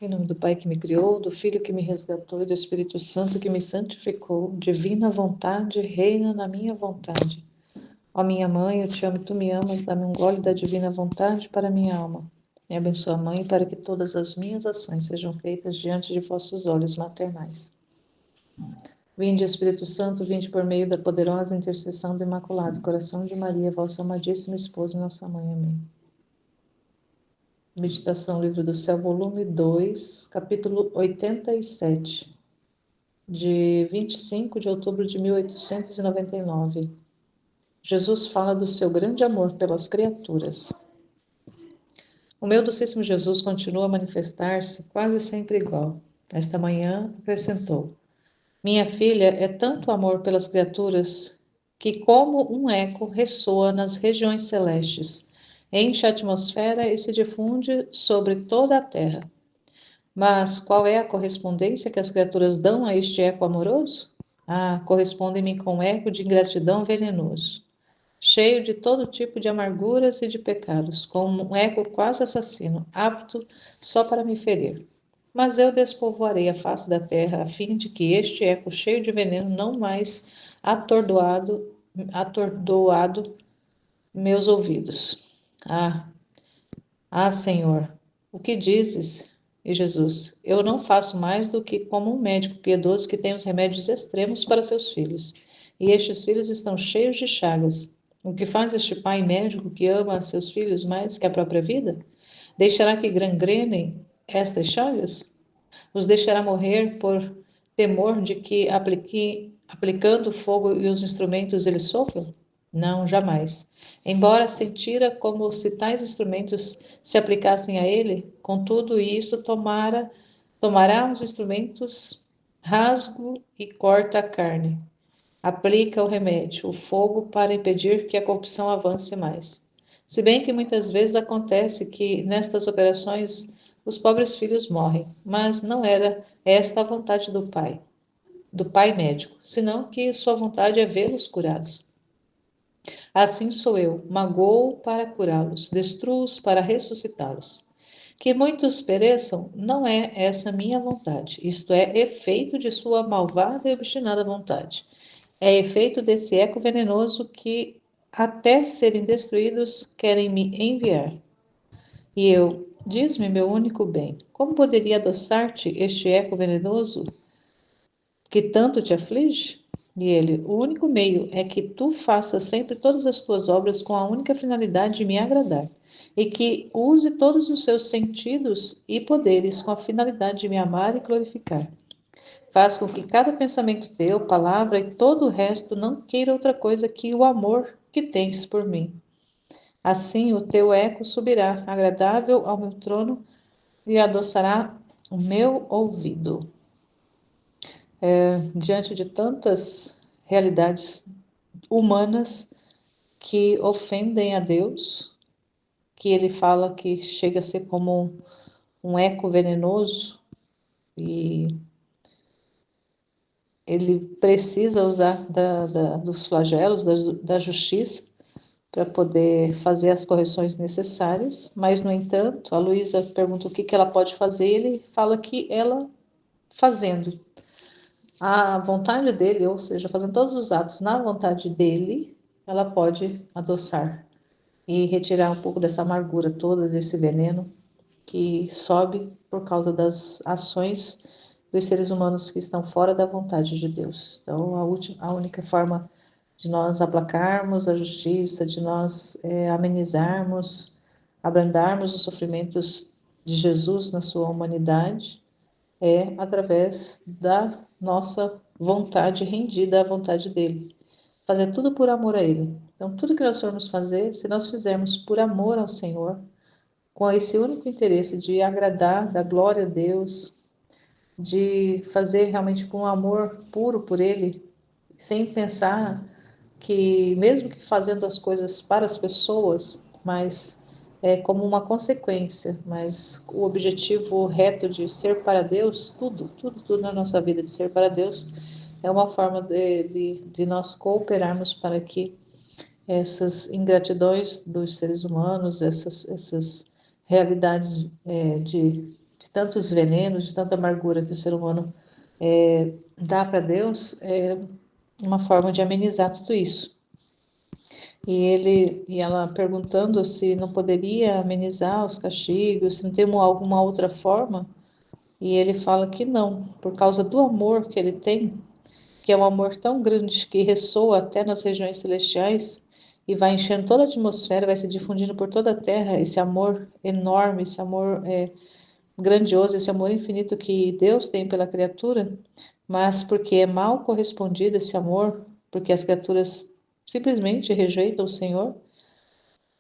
Em nome do Pai que me criou, do Filho que me resgatou e do Espírito Santo que me santificou, divina vontade, reina na minha vontade. Ó minha mãe, eu te amo e tu me amas, dá-me um gole da divina vontade para minha alma. Me abençoa, Mãe, para que todas as minhas ações sejam feitas diante de vossos olhos maternais. Vinde, Espírito Santo, vinde por meio da poderosa intercessão do Imaculado Coração de Maria, vossa amadíssima esposa e nossa mãe. Amém. Meditação Livro do Céu, volume 2, capítulo 87, de 25 de outubro de 1899. Jesus fala do seu grande amor pelas criaturas. O meu docíssimo Jesus continua a manifestar-se quase sempre igual. Esta manhã acrescentou: minha filha, é tanto amor pelas criaturas que, como um eco, ressoa nas regiões celestes, enche a atmosfera e se difunde sobre toda a terra. Mas qual é a correspondência que as criaturas dão a este eco amoroso? Ah, correspondem-me com um eco de ingratidão venenoso, cheio de todo tipo de amarguras e de pecados, com um eco quase assassino, apto só para me ferir. Mas eu despovoarei a face da terra, a fim de que este eco cheio de veneno não mais atordoado meus ouvidos. Senhor, o que dizes? E Jesus: eu não faço mais do que como um médico piedoso que tem os remédios extremos para seus filhos. E estes filhos estão cheios de chagas. O que faz este pai médico que ama seus filhos mais que a própria vida? Deixará que gangrenem estas chagas? Os deixará morrer por temor de que, aplicando o fogo e os instrumentos, eles sofram? Não, jamais. Embora sentira como se tais instrumentos se aplicassem a ele, contudo, isso tomará os instrumentos, rasgo e corta a carne. Aplica o remédio, o fogo, para impedir que a corrupção avance mais. Se bem que muitas vezes acontece que nestas operações os pobres filhos morrem, mas não era esta a vontade do pai médico, senão que sua vontade é vê-los curados. Assim sou eu, magoo para curá-los, destruo-os para ressuscitá-los. Que muitos pereçam não é essa minha vontade, isto é efeito de sua malvada e obstinada vontade. É efeito desse eco venenoso que, até serem destruídos, querem me enviar. E eu, diz-me, meu único bem, como poderia adoçar-te este eco venenoso que tanto te aflige? E ele, o único meio é que tu faças sempre todas as tuas obras com a única finalidade de me agradar, e que use todos os seus sentidos e poderes com a finalidade de me amar e glorificar. Faz com que cada pensamento teu, palavra e todo o resto não queira outra coisa que o amor que tens por mim. Assim o teu eco subirá, agradável ao meu trono, e adoçará o meu ouvido. Diante de tantas realidades humanas que ofendem a Deus, que ele fala que chega a ser como um eco venenoso, e ele precisa usar dos flagelos, da justiça, para poder fazer as correções necessárias, mas, no entanto, a Luísa pergunta o que ela pode fazer, e ele fala que ela, fazendo a vontade dele, ou seja, fazendo todos os atos na vontade dele, ela pode adoçar e retirar um pouco dessa amargura toda, desse veneno que sobe por causa das ações dos seres humanos que estão fora da vontade de Deus. Então, a única forma de nós aplacarmos a justiça, de nós amenizarmos, abrandarmos os sofrimentos de Jesus na sua humanidade, é através da nossa vontade rendida à vontade dele. Fazer tudo por amor a ele. Então, tudo que nós formos fazer, se nós fizermos por amor ao Senhor, com esse único interesse de agradar, dar glória a Deus, de fazer realmente com amor puro por ele, sem pensar que, mesmo que fazendo as coisas para as pessoas, mas como uma consequência, mas o objetivo reto de ser para Deus, tudo na nossa vida de ser para Deus, é uma forma de nós cooperarmos para que essas ingratidões dos seres humanos, essas realidades de tantos venenos, de tanta amargura que o ser humano dá para Deus, é uma forma de amenizar tudo isso. E ela perguntando se não poderia amenizar os castigos, se não tem alguma outra forma, e ele fala que não, por causa do amor que ele tem, que é um amor tão grande que ressoa até nas regiões celestiais e vai enchendo toda a atmosfera, vai se difundindo por toda a terra, esse amor enorme, esse amor grandioso, esse amor infinito que Deus tem pela criatura, mas porque é mal correspondido esse amor, porque as criaturas simplesmente rejeitam o Senhor,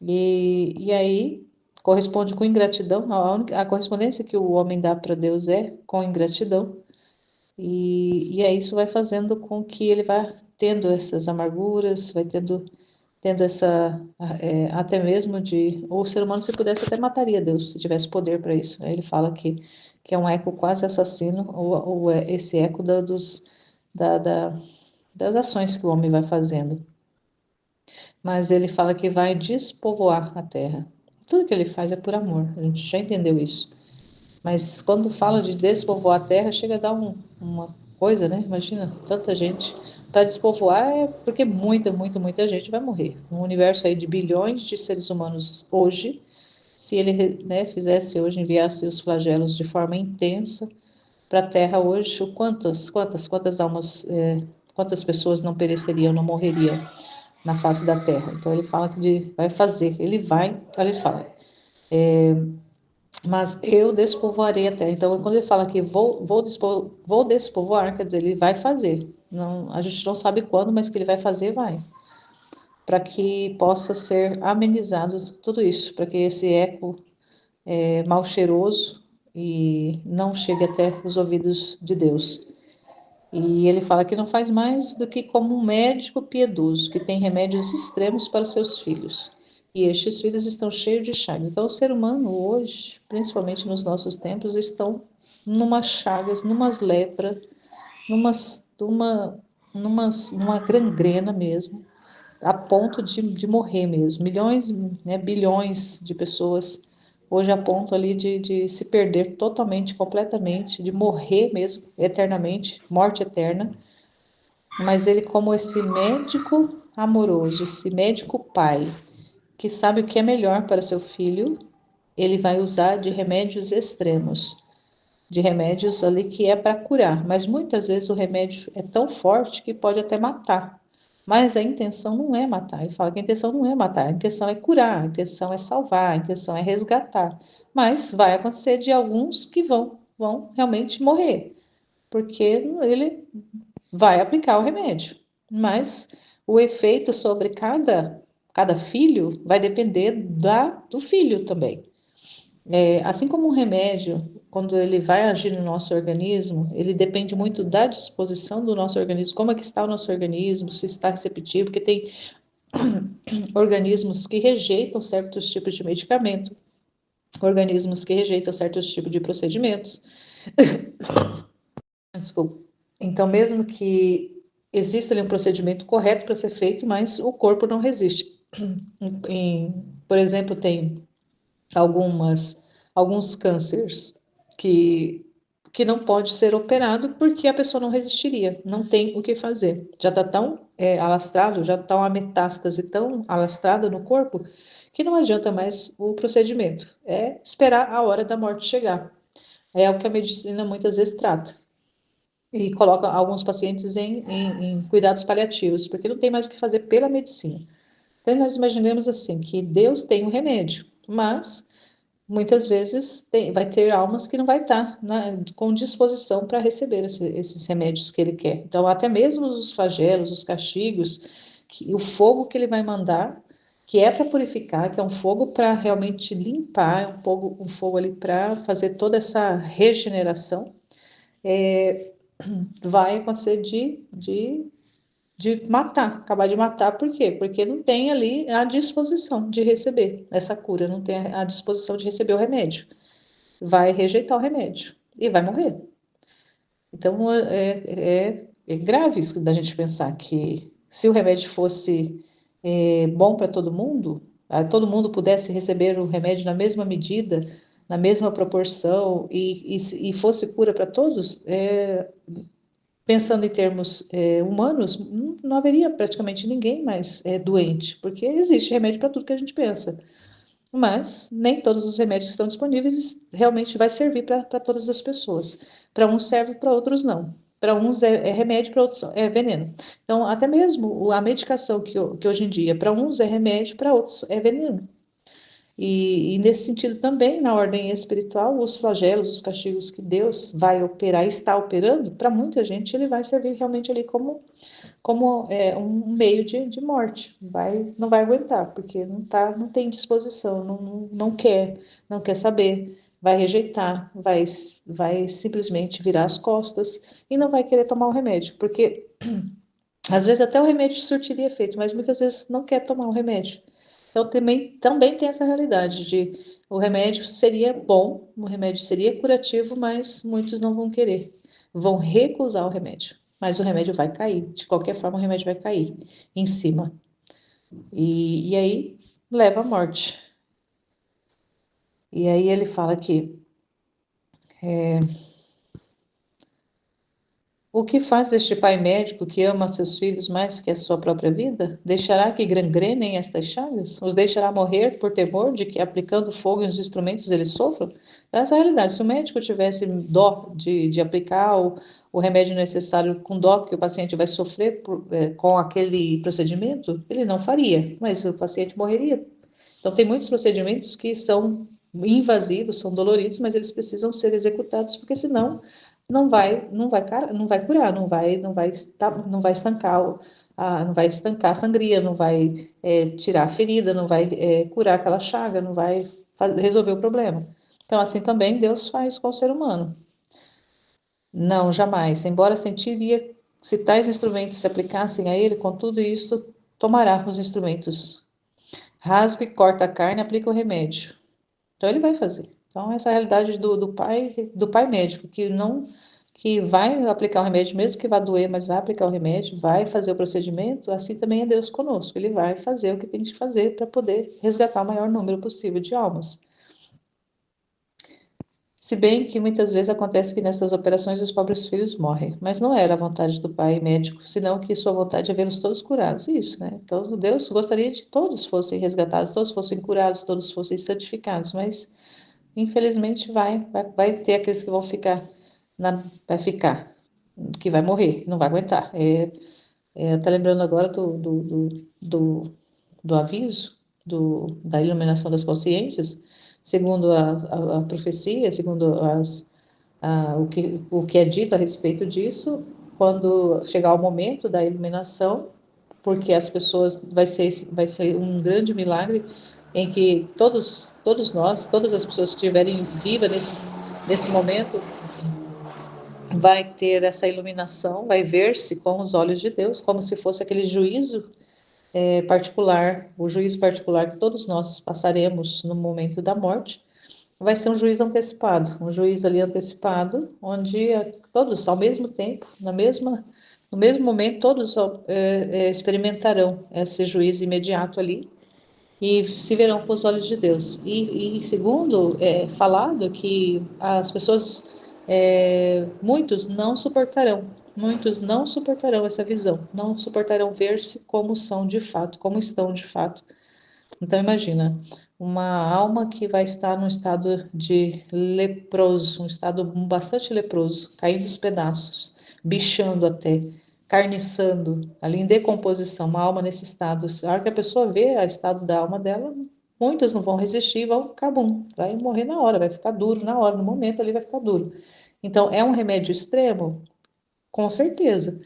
e aí corresponde com ingratidão, a correspondência que o homem dá para Deus é com ingratidão, e aí isso vai fazendo com que ele vá tendo essas amarguras, vai tendo essa, até mesmo de, ou o ser humano, se pudesse, até mataria Deus, se tivesse poder para isso. Aí ele fala que é um eco quase assassino, ou é esse eco da, da, das ações que o homem vai fazendo. Mas ele fala que vai despovoar a terra. Tudo que ele faz é por amor, a gente já entendeu isso. Mas quando fala de despovoar a terra, chega a dar uma coisa, né? Imagina, tanta gente. Para despovoar é porque muita gente vai morrer. Um universo aí de bilhões de seres humanos hoje, se ele, né, fizesse hoje, enviasse os flagelos de forma intensa para a terra hoje, quantas almas, quantas pessoas não pereceriam, não morreriam na face da terra? Então ele fala que vai fazer, ele vai, olha, ele fala, mas eu despovoarei a terra. Então, quando ele fala que vou despovoar, quer dizer, ele vai fazer. Não, a gente não sabe quando, mas que ele vai fazer, vai. Para que possa ser amenizado tudo isso, para que esse eco mal cheiroso e não chegue até os ouvidos de Deus. E ele fala que não faz mais do que como um médico piedoso, que tem remédios extremos para seus filhos. E estes filhos estão cheios de chagas. Então, o ser humano hoje, principalmente nos nossos tempos, estão numas chagas, numas lepras, numa gangrena mesmo, a ponto de morrer mesmo. Milhões, né, bilhões de pessoas hoje a ponto ali de se perder totalmente, completamente, de morrer mesmo, eternamente, morte eterna. Mas ele, como esse médico amoroso, esse médico pai, que sabe o que é melhor para seu filho, ele vai usar de remédios extremos, de remédios ali que é para curar, mas muitas vezes o remédio é tão forte que pode até matar. Mas a intenção não é matar. Ele fala que a intenção não é matar, a intenção é curar, a intenção é salvar, a intenção é resgatar. Mas vai acontecer de alguns que vão realmente morrer, porque ele vai aplicar o remédio. Mas o efeito sobre cada filho vai depender do filho também. Assim como um remédio, quando ele vai agir no nosso organismo, ele depende muito da disposição do nosso organismo, como é que está o nosso organismo, se está receptivo, porque tem organismos que rejeitam certos tipos de medicamento, organismos que rejeitam certos tipos de procedimentos. Desculpa. Então, mesmo que exista ali um procedimento correto para ser feito, mas o corpo não resiste. Por exemplo, tem alguns cânceres que, que não pode ser operado porque a pessoa não resistiria, não tem o que fazer. Já está tão alastrado, já está uma metástase tão alastrada no corpo que não adianta mais o procedimento. É esperar a hora da morte chegar. É o que a medicina muitas vezes trata. E coloca alguns pacientes em cuidados paliativos, porque não tem mais o que fazer pela medicina. Então, nós imaginemos assim, que Deus tem um remédio, mas muitas vezes vai ter almas que não vai estar com disposição para receber esses remédios que ele quer. Então, até mesmo os flagelos, os castigos, o fogo que ele vai mandar, que é para purificar, que é um fogo para realmente limpar, é um fogo ali para fazer toda essa regeneração, vai acontecer de matar, acabar de matar, por quê? Porque não tem ali a disposição de receber essa cura, não tem a disposição de receber o remédio. Vai rejeitar o remédio e vai morrer. Então, é grave isso da gente pensar que se o remédio fosse bom para todo mundo pudesse receber o remédio na mesma medida, na mesma proporção e fosse cura para todos, pensando em termos humanos, não haveria praticamente ninguém mais doente, porque existe remédio para tudo que a gente pensa. Mas nem todos os remédios que estão disponíveis realmente vai servir para todas as pessoas. Para uns serve, para outros não. Para uns é remédio, para outros é veneno. Então, até mesmo a medicação que hoje em dia, para uns é remédio, para outros é veneno. E nesse sentido também, na ordem espiritual, os flagelos, os castigos que Deus vai operar, está operando, para muita gente ele vai servir realmente ali como um meio de morte. Não vai aguentar, porque não tem disposição, não quer saber, vai rejeitar, vai simplesmente virar as costas e não vai querer tomar o remédio, porque às vezes até o remédio surtiria efeito, mas muitas vezes não quer tomar o remédio. Então também tem essa realidade de o remédio seria bom, o remédio seria curativo, mas muitos não vão querer, vão recusar o remédio. Mas o remédio vai cair, de qualquer forma o remédio vai cair em cima. E aí leva à morte. E aí ele fala que o que faz este pai médico que ama seus filhos mais que a sua própria vida? Deixará que gangrenem estas chagas? Os deixará morrer por temor de que, aplicando fogo nos instrumentos, eles sofram? Essa é a realidade. Se o médico tivesse dó de aplicar o remédio necessário com dó que o paciente vai sofrer com aquele procedimento, ele não faria, mas o paciente morreria. Então, tem muitos procedimentos que são invasivos, são doloridos, mas eles precisam ser executados, porque senão não vai curar, não vai estancar, não vai estancar a sangria, não vai tirar a ferida, não vai curar aquela chaga, não vai resolver o problema. Então, assim também Deus faz com o ser humano. Não, jamais. Embora sentiria se tais instrumentos se aplicassem a ele, com tudo isso, tomará os instrumentos. Rasga e corta a carne, aplica o remédio. Então ele vai fazer. Então essa é a realidade do pai médico que vai aplicar o remédio, mesmo que vá doer, mas vai aplicar o remédio, vai fazer o procedimento, assim também é Deus conosco. Ele vai fazer o que tem que fazer para poder resgatar o maior número possível de almas. Se bem que muitas vezes acontece que nessas operações os pobres filhos morrem, mas não era a vontade do pai médico, senão que sua vontade é vê-los todos curados. Isso, né? Então Deus gostaria de que todos fossem resgatados, todos fossem curados, todos fossem santificados, mas infelizmente vai ter aqueles que vão ficar, vai ficar, que vai morrer, não vai aguentar. Tá lembrando agora do aviso, da iluminação das consciências, segundo a profecia, segundo o que é dito a respeito disso, quando chegar o momento da iluminação, porque as pessoas, vai ser um grande milagre em que todos nós, todas as pessoas que estiverem vivas nesse momento, vai ter essa iluminação, vai ver-se com os olhos de Deus, como se fosse aquele juízo particular, o juízo particular que todos nós passaremos no momento da morte, vai ser um juízo antecipado, um juízo ali antecipado, onde todos, ao mesmo tempo, no mesmo momento, todos experimentarão esse juízo imediato ali e se verão com os olhos de Deus. E segundo, falado que as pessoas, muitos não suportarão essa visão, não suportarão ver-se como são de fato, como estão de fato. Então imagina, uma alma que vai estar num estado de leproso, um estado bastante leproso, caindo aos pedaços, bichando até, carniçando, ali em decomposição, uma alma nesse estado. A hora que a pessoa vê o estado da alma dela, muitas não vão resistir, vão cabum, vai morrer na hora, vai ficar duro na hora, no momento ali vai ficar duro. Então é um remédio extremo? Com certeza.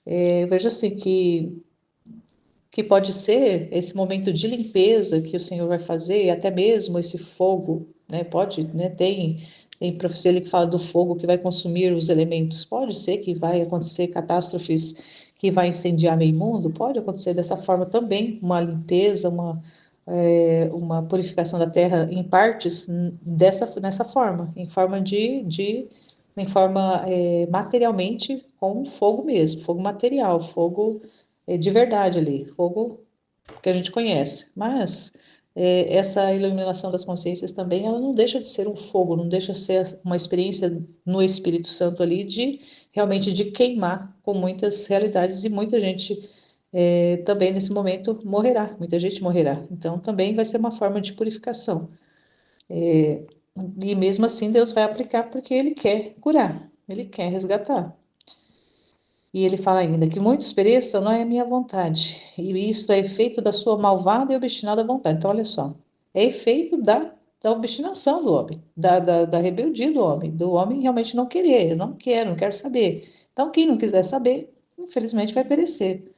Eu vejo assim que pode ser esse momento de limpeza que o Senhor vai fazer, e até mesmo esse fogo, né? Pode, né? Tem profecia ali que fala do fogo que vai consumir os elementos. Pode ser que vai acontecer catástrofes que vai incendiar meio mundo, pode acontecer dessa forma também, uma limpeza, uma purificação da terra em partes nessa forma, em forma materialmente com fogo mesmo, fogo material, fogo de verdade ali, fogo que a gente conhece. Mas essa iluminação das consciências também, ela não deixa de ser um fogo, não deixa de ser uma experiência no Espírito Santo ali de realmente de queimar com muitas realidades e muita gente também nesse momento morrerá, muita gente morrerá. Então também vai ser uma forma de purificação. É, e mesmo assim Deus vai aplicar porque Ele quer curar, Ele quer resgatar. E ele fala ainda que muitos pereçam não é a minha vontade, e isto é efeito da sua malvada e obstinada vontade. Então, olha só, é efeito da obstinação do homem, da rebeldia do homem realmente não querer, eu não quero, não quero saber. Então, quem não quiser saber, infelizmente vai perecer.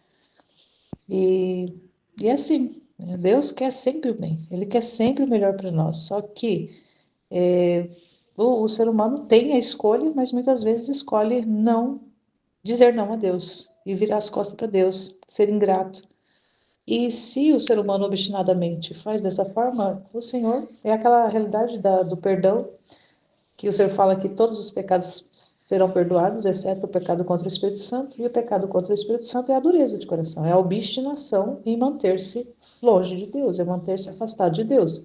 E, e é assim, né? Deus quer sempre o bem, Ele quer sempre o melhor para nós, só que o ser humano tem a escolha, mas muitas vezes escolhe não dizer não a Deus e virar as costas para Deus, ser ingrato. E se o ser humano obstinadamente faz dessa forma, o Senhor é aquela realidade do perdão, que o Senhor fala que todos os pecados serão perdoados, exceto o pecado contra o Espírito Santo, e o pecado contra o Espírito Santo é a dureza de coração, é a obstinação em manter-se longe de Deus, é manter-se afastado de Deus.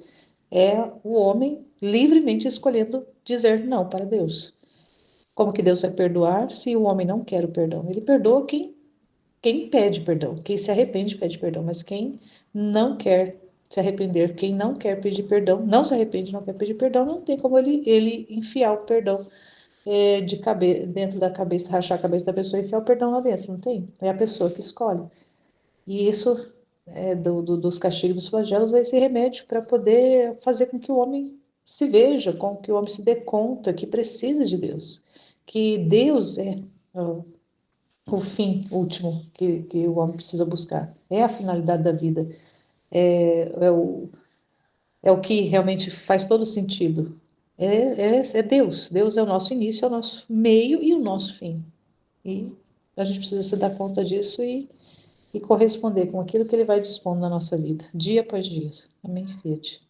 É o homem livremente escolhendo dizer não para Deus. Como que Deus vai perdoar se o homem não quer o perdão? Ele perdoa quem pede perdão, quem se arrepende pede perdão, mas quem não quer se arrepender, quem não quer pedir perdão, não se arrepende, não quer pedir perdão, não tem como ele enfiar o perdão dentro da cabeça, rachar a cabeça da pessoa e enfiar o perdão lá dentro, não tem. É a pessoa que escolhe. E isso dos castigos dos flagelos é esse remédio para poder fazer com que o homem se veja, com que o homem se dê conta que precisa de Deus, que Deus é o fim último que o homem precisa buscar. É a finalidade da vida. É o que realmente faz todo sentido. É Deus. Deus é o nosso início, é o nosso meio e o nosso fim. E a gente precisa se dar conta disso e corresponder com aquilo que Ele vai dispondo na nossa vida, dia após dia. Amém, Fiat.